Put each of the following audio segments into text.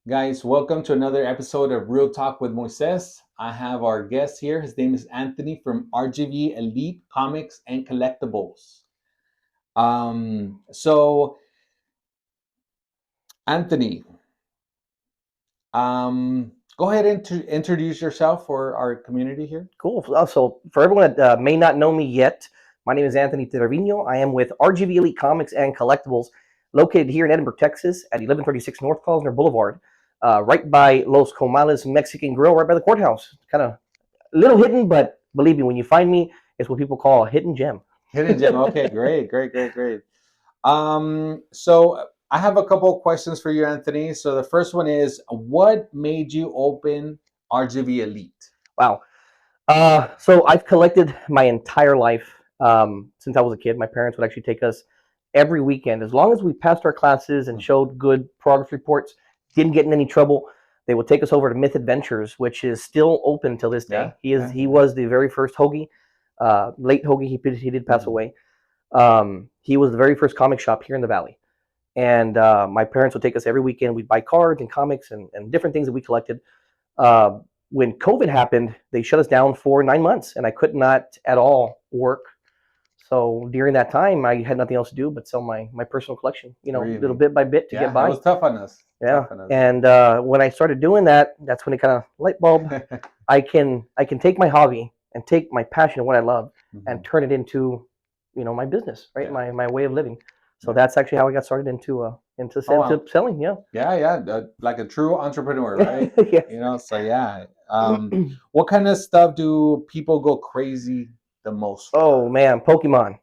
Guys, welcome to another episode of Real Talk with Moises. I have our guest here. His name is Anthony from RGV Elite Comics and Collectibles. So Anthony, go ahead and introduce yourself for our community here. Cool. So for everyone that may not know me yet, my name is Anthony Trevino. I am with RGV Elite Comics and Collectibles, located here in Edinburgh, Texas, at 1136 North Cosner Boulevard, right by Los Comales Mexican Grill, right by the courthouse. Kind of a little hidden, but believe me, when you find me, it's what people call a hidden gem. Hidden gem. Okay, great. So I have a couple of questions for you, Anthony. So the first one is, what made you open RGV Elite? Wow. So I've collected my entire life since I was a kid. My parents would actually take us every weekend, as long as we passed our classes and showed good progress reports, didn't get in any trouble. They would take us over to Myth Adventures, which is still open till this day. He was the very first Hoagie, late Hoagie. He did pass away. He was the very first comic shop here in the Valley, and my parents would take us every weekend. We'd buy cards and comics and different things that we collected. When COVID happened, they shut us down for 9 months, and I could not at all work. So during that time, I had nothing else to do but sell my personal collection, Really? little bit by bit to get by. It was tough on us. Yeah, and when I started doing that, that's when it kind of light bulb. I can take my hobby and take my passion and what I love and turn it into, my business, right? Yeah. My way of living. So that's actually how I got started into selling. Yeah. Yeah, like a true entrepreneur, right? Yeah. So yeah. What kind of stuff do people go crazy the most for? Oh man, Pokemon.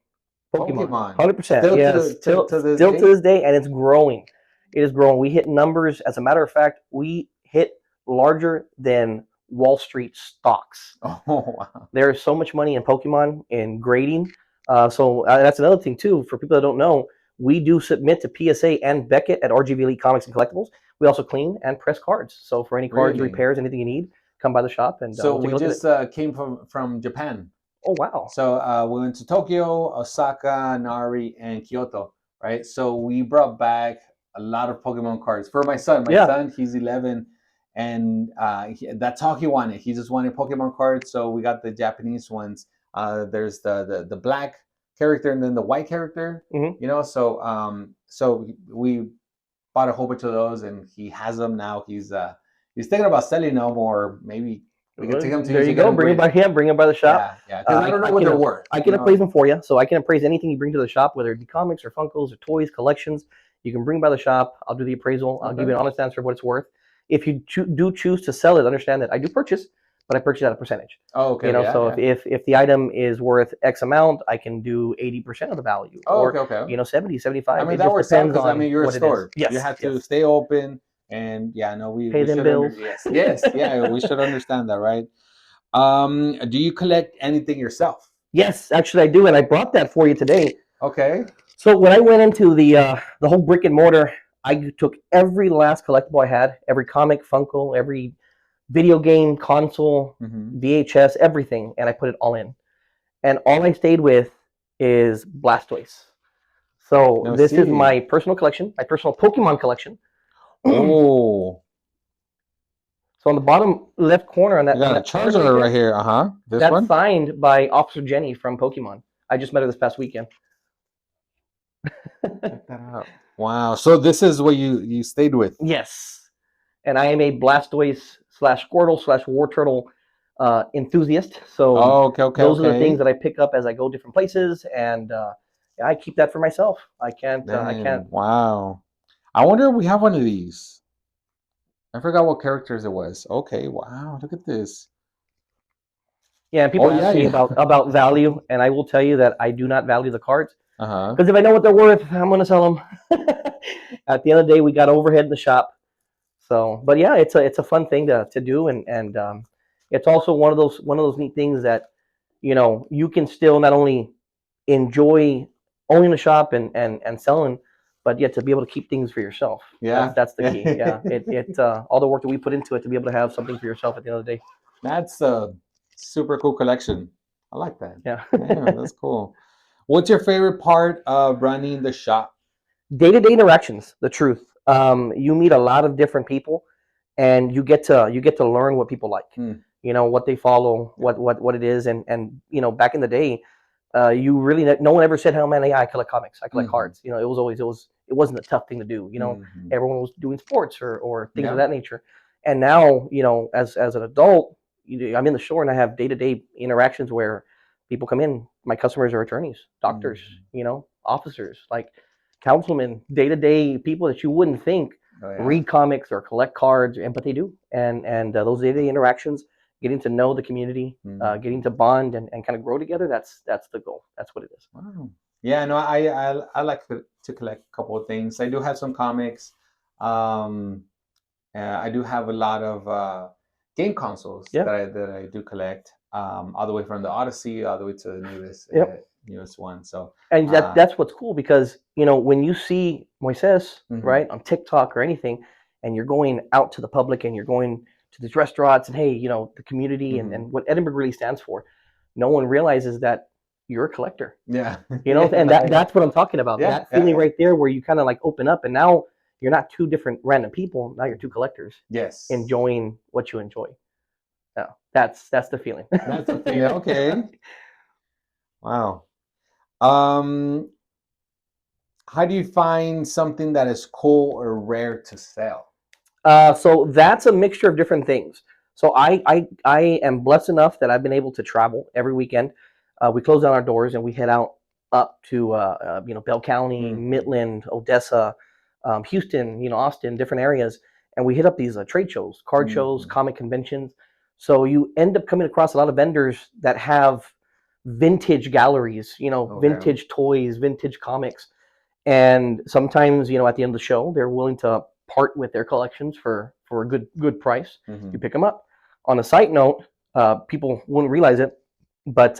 100%. Still Yes, to still this to day? this day, and it's growing. It is growing. We hit numbers. As a matter of fact, we hit larger than Wall Street stocks. Oh wow. There is so much money in Pokemon in grading. So that's another thing too. For people that don't know, we do submit to PSA and Beckett at RGV Elite Comics and Collectibles. We also clean and press cards. So for any cards, Really? repairs, anything you need, come by the shop and So we'll take we a look at just it. came from Japan. Oh wow. So we went to Tokyo, Osaka, Nari, and Kyoto, right? So we brought back a lot of Pokemon cards for my son. My son, he's 11, and that's all he wanted. He just wanted Pokemon cards, so we got the Japanese ones. There's the black character and then the white character. So we bought a whole bunch of those, and he has them now. He's thinking about selling them, or maybe we can take them to there you go. Bring them by him. Bring them by the shop. Yeah. Because I don't know what they're worth. I can appraise them for you. So I can appraise anything you bring to the shop, whether it be comics or Funkos or toys, collections. You can bring by the shop. I'll do the appraisal. I'll give you an honest answer of what it's worth. If you do choose to sell it, understand that I do purchase, but I purchase at a percentage. Oh, okay. If the item is worth X amount, I can do 80% of the value. Okay. 70, 75. I mean, that works out because you're a store. Yes. You have to stay open, and we pay them bills. Yes. We should understand that, right? Do you collect anything yourself? Yes, actually I do, and I brought that for you today. Okay. So when I went into the whole brick and mortar, I took every last collectible I had, every comic, Funko, every video game, console, VHS, everything, and I put it all in. And all I stayed with is Blastoise. So this is my personal collection, my personal Pokemon collection. Oh. So on the bottom left corner on that, you got a Charizard right here. That's one? Signed by Officer Jenny from Pokemon. I just met her this past weekend. Check that out. Wow. So this is what you stayed with? Yes. And I am a Blastoise / Squirtle / Wartortle enthusiast. So those are the things that I pick up as I go different places, and I keep that for myself. I can't. Wow. I wonder if we have one of these. I forgot what characters it was. Okay. Wow. Look at this. Yeah, and people ask me about value, and I will tell you that I do not value the cards. Because if I know what they're worth, I'm going to sell them. At the end of the day, we got overhead in the shop. So, but yeah, it's a fun thing to do, and it's also one of those neat things that you can still not only enjoy owning the shop and selling, but yet to be able to keep things for yourself. Yeah, that's the key. Yeah, all the work that we put into it to be able to have something for yourself at the end of the day. That's a super cool collection. I like that. Yeah, that's cool. What's your favorite part of running the shop? Day-to-day interactions. The truth. You meet a lot of different people. and you get to learn what people like, Mm. what they follow, what it is, and back in the day, you really no one ever said, "Oh man, yeah, I collect comics, I collect cards." It was always it wasn't a tough thing to do. Everyone was doing sports or things of that nature, and now as an adult, I'm in the store and I have day-to-day interactions where people come in. My customers are attorneys, doctors, officers, like councilmen, day-to-day people that you wouldn't think read comics or collect cards, but they do. And those day-to-day interactions, getting to know the community, getting to bond and kind of grow together, that's the goal. That's what it is. Wow. Yeah, no, I like to collect a couple of things. I do have some comics. I do have a lot of game consoles that I do collect, all the way from the Odyssey all the way to the newest one. So and that's what's cool, because when you see Moises right on TikTok or anything, and you're going out to the public and you're going to these restaurants and hey, the community and what Edinburgh really stands for, no one realizes that you're a collector. Yeah. And that's what I'm talking about. That feeling right there where you kind of like open up, and now you're not two different random people. Now you're two collectors. Yes. Enjoying what you enjoy. Yeah, that's the feeling. That's the feeling. Okay. Wow. How do you find something that is cool or rare to sell? So that's a mixture of different things. So I am blessed enough that I've been able to travel every weekend. We close down our doors and we head out up to Bell County, Midland, Odessa, Houston, Austin, different areas, and we hit up these trade shows, card shows, comic conventions. So you end up coming across a lot of vendors that have vintage galleries, vintage toys, vintage comics, and sometimes at the end of the show they're willing to part with their collections for a good price. You pick them up. On a side note, people wouldn't realize it, but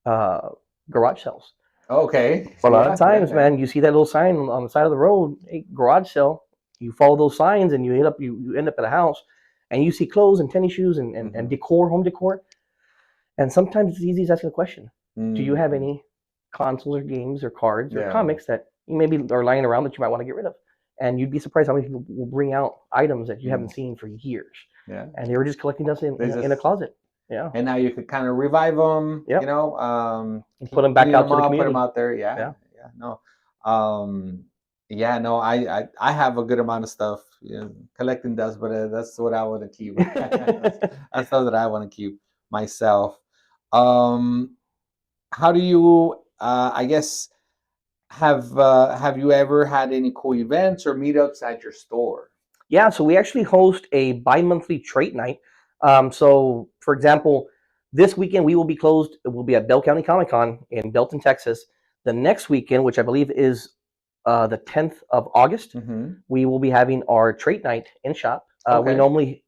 garage sales. Okay. So a lot of times, man, you see that little sign on the side of the road, hey, garage sale. You follow those signs and you end up at a house, and you see clothes and tennis shoes and decor, home decor. And sometimes it's easy as asking a question: do you have any consoles or games or cards or comics that you maybe are lying around that you might want to get rid of? And you'd be surprised how many people will bring out items that you haven't seen for years. Yeah. And they were just collecting dust in a closet. Yeah. And now you could kind of revive them, and put them back out to the community. Put them out there. Yeah. No. No, I have a good amount of stuff collecting dust, but that's what I want to keep. That's stuff that I want to keep myself. How do you, I guess, have you ever had any cool events or meetups at your store? Yeah, so we actually host a bi-monthly trait night. So, for example, this weekend we will be closed. It will be at Bell County Comic Con in Belton, Texas. The next weekend, which I believe is the 10th of August, we will be having our trait night in shop. We normally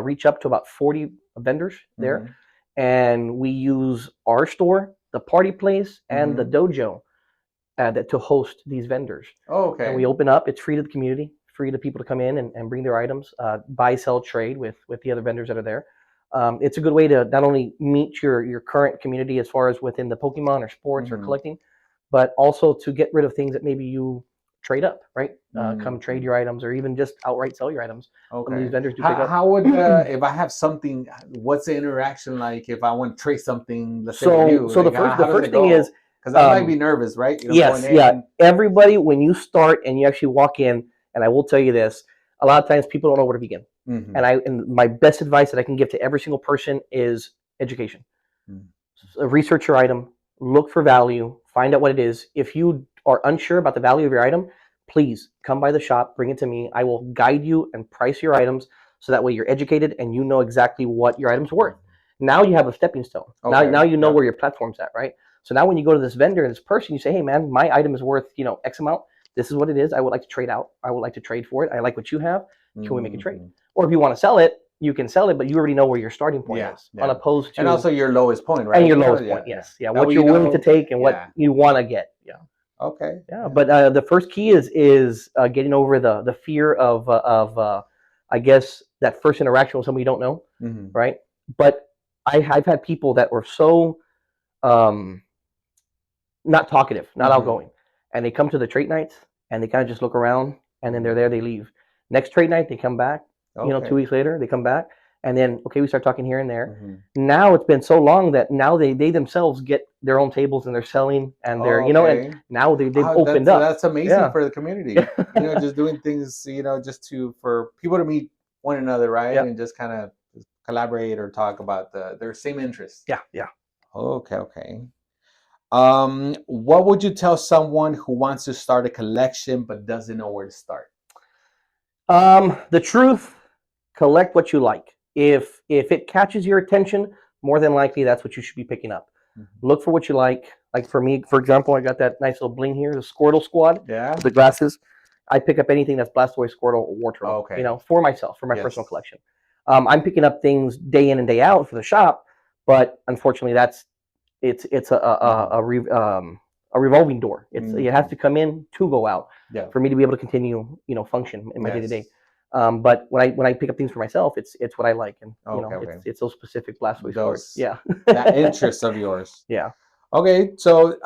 reach up to about 40 vendors there, and we use our store, the party place, and the dojo to host these vendors. Oh, okay. And we open up. It's free to the community, free to people to come in and bring their items, buy, sell, trade with the other vendors that are there. It's a good way to not only meet your current community as far as within the Pokemon or sports or collecting, but also to get rid of things that maybe you trade up, right? Come trade your items or even just outright sell your items. Okay. These vendors do pick up. How would, if I have something, what's the interaction like if I want to trade something, let's say with you? So the first thing is, because I might be nervous, right? Yes, Everybody, when you start and you actually walk in, and I will tell you this, a lot of times people don't know where to begin. And my best advice that I can give to every single person is education. Research your item, look for value, find out what it is. If you are unsure about the value of your item, please come by the shop, bring it to me. I will guide you and price your items so that way you're educated and you know exactly what your item's worth. Now you have a stepping stone. Okay. Now you know where your platform's at, right? So now when you go to this vendor and this person, you say, hey man, my item is worth, X amount. This is what it is. I would like to trade out. I would like to trade for it. I like what you have. Can we make a trade? Or if you want to sell it, you can sell it, but you already know where your starting point is. On opposed to, and also your lowest point, right? And your lowest point, yes. Yeah, what you're willing to take and what you want to get. Yeah. Okay. Yeah, but the first key is getting over the fear of I guess that first interaction with somebody you don't know, right? But I've had people that were so not talkative, not outgoing, and they come to the trait nights and they kind of just look around and then they're there, they leave. Next trade night, they come back 2 weeks later, they come back. And then, okay, we start talking here and there. Mm-hmm. Now it's been so long that now they themselves get their own tables and they're selling and they're, and now they've opened up. That's amazing for the community. Just doing things, just for people to meet one another, right? And just kind of collaborate or talk about their same interests. Yeah. Okay. What would you tell someone who wants to start a collection but doesn't know where to start? The truth, collect what you like. If it catches your attention, more than likely that's what you should be picking up. Mm-hmm. Look for what you like. Like for me, for example, I got that nice little bling here, the Squirtle Squad. Yeah. The glasses. I pick up anything that's Blastoise, Squirtle, or Wartortle. For myself, for my personal collection. I'm picking up things day in and day out for the shop, but unfortunately, it's a revolving door. It has to come in to go out for me to be able to continue, function in my day to day. But when I pick up things for myself, it's what I like, and it's those specific Blastoise cards. Yeah, that interest of yours. Yeah. Okay, so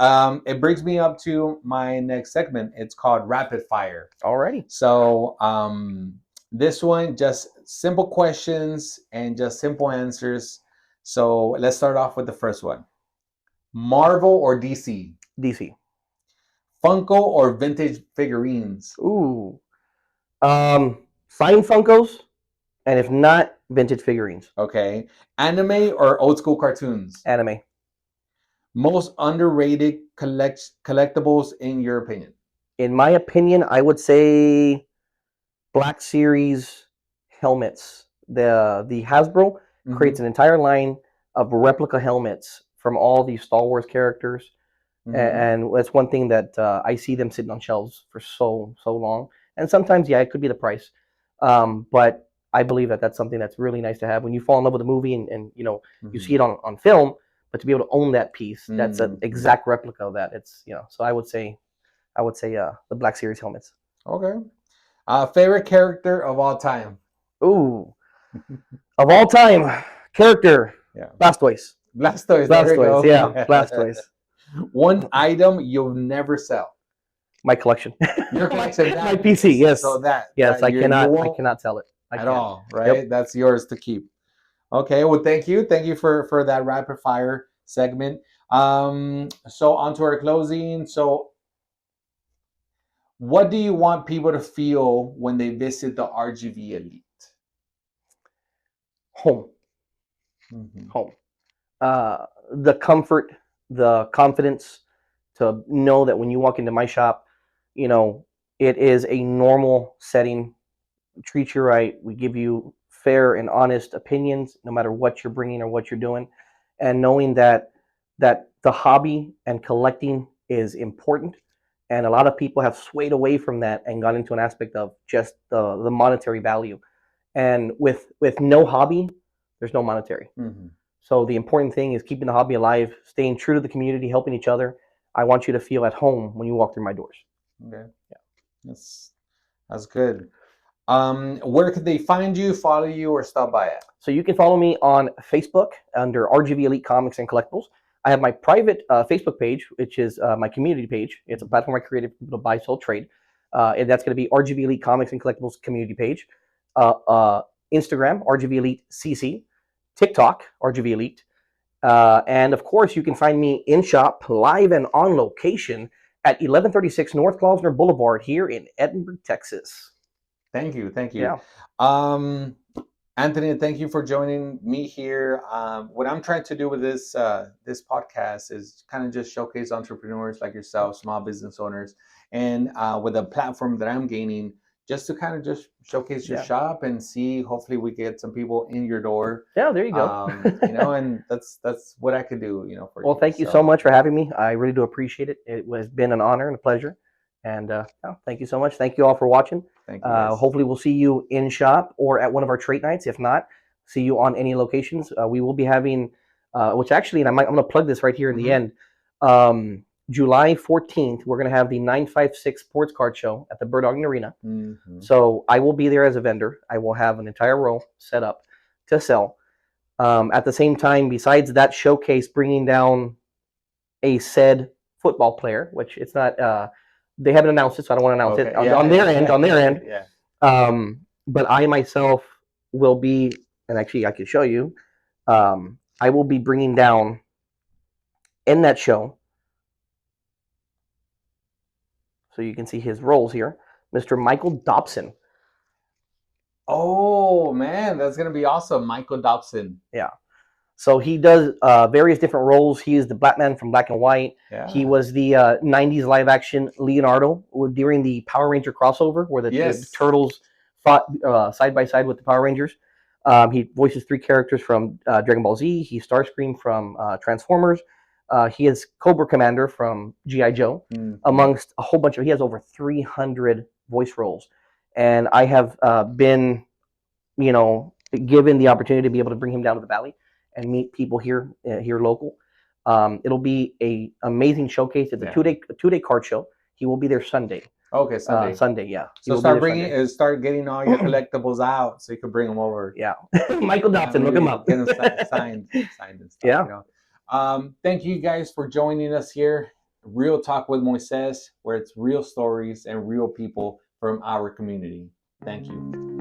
it brings me up to my next segment. It's called Rapid Fire. Alrighty. So this one, just simple questions and just simple answers. So let's start off with the first one. Marvel or DC? DC. Funko or vintage figurines? Ooh. Signed Funkos, and if not, vintage figurines. Okay. Anime or old school cartoons? Anime. Most underrated collectibles in your opinion? In my opinion, I would say Black Series helmets. The Hasbro creates an entire line of replica helmets from all these Star Wars characters. And that's one thing that I see them sitting on shelves for so long. And sometimes, it could be the price. But I believe that that's something that's really nice to have when you fall in love with a movie and you see it on film, but to be able to own that piece, that's an exact replica of that. It's so I would say the Black Series helmets. Okay. Favorite character of all time? Ooh, of all time character. Yeah. Blastoise. Blastoise. Yeah, Blastoise. One item you'll never sell. My collection. Your collection. My PC. Yes. So I cannot sell it at all. Right. Yep. That's yours to keep. Okay. Well, thank you for that rapid fire segment. So on to our closing. So, what do you want people to feel when they visit the RGV Elite? Home. Home. The comfort, the confidence to know that when you walk into my shop, it is a normal setting. Treat you right. We give you fair and honest opinions, no matter what you're bringing or what you're doing, and knowing that the hobby and collecting is important. And a lot of people have swayed away from that and gone into an aspect of just the monetary value. And with no hobby, there's no monetary. So the important thing is keeping the hobby alive, staying true to the community, helping each other. I want you to feel at home when you walk through my doors. Okay. Yeah. That's good. Where could they find you, follow you, or stop by at? So you can follow me on Facebook under RGV Elite Comics and Collectibles. I have my private Facebook page, which is my community page. It's a platform I created for people to buy, sell, trade. And that's going to be RGV Elite Comics and Collectibles community page. Instagram, RGV Elite CC. TikTok, RGV Elite. And of course, you can find me in shop, live and on location at 1136 North Klausner Boulevard here in Edinburgh, Texas. Thank you. Yeah. Anthony, thank you for joining me here. What I'm trying to do with this podcast is kind of just showcase entrepreneurs like yourself, small business owners, and with a platform that I'm gaining, just to kind of just showcase your shop and see. Hopefully, we get some people in your door. Yeah, there you go. And that's what I could do. For well, thank you so much for having me. I really do appreciate it. It has been an honor and a pleasure. And thank you so much. Thank you all for watching. Thank you. Hopefully, we'll see you in shop or at one of our trait nights. If not, see you on any locations. We will be having, which actually, and I'm going to plug this right here in the end. July 14th, we're going to have the 956 Sports Card Show at the Bird Dogging Arena. So I will be there as a vendor. I will have an entire row set up to sell. At the same time, besides that showcase, bringing down a said football player, which it's not. They haven't announced it, so I don't want to announce it on their end. Yeah. But I myself will be, and actually I can show you, I will be bringing down in that show, so you can see his roles here, Mr. Michael Dobson. Oh man, that's gonna be awesome, Michael Dobson. Yeah. So he does various different roles. He is the Batman from Black and White. Yeah. He was the 90s live action Leonardo during the Power Ranger crossover where the Turtles fought side by side with the Power Rangers. He voices 3 characters from Dragon Ball Z. He's Starscream from Transformers. He is Cobra Commander from G.I. Joe, amongst a whole bunch of. He has over 300 voice roles. And I have been, given the opportunity to be able to bring him down to the Valley and meet people here local. It'll be a amazing showcase. It's a 2-day card show. He will be there Sunday. Okay, Sunday. Sunday, yeah. So start getting all your collectibles out so you can bring them over. Yeah. Michael Dobson, look him up. Get them signed and stuff. Yeah. Thank you guys for joining us here. Real Talk with Moises, where it's real stories and real people from our community. Thank you.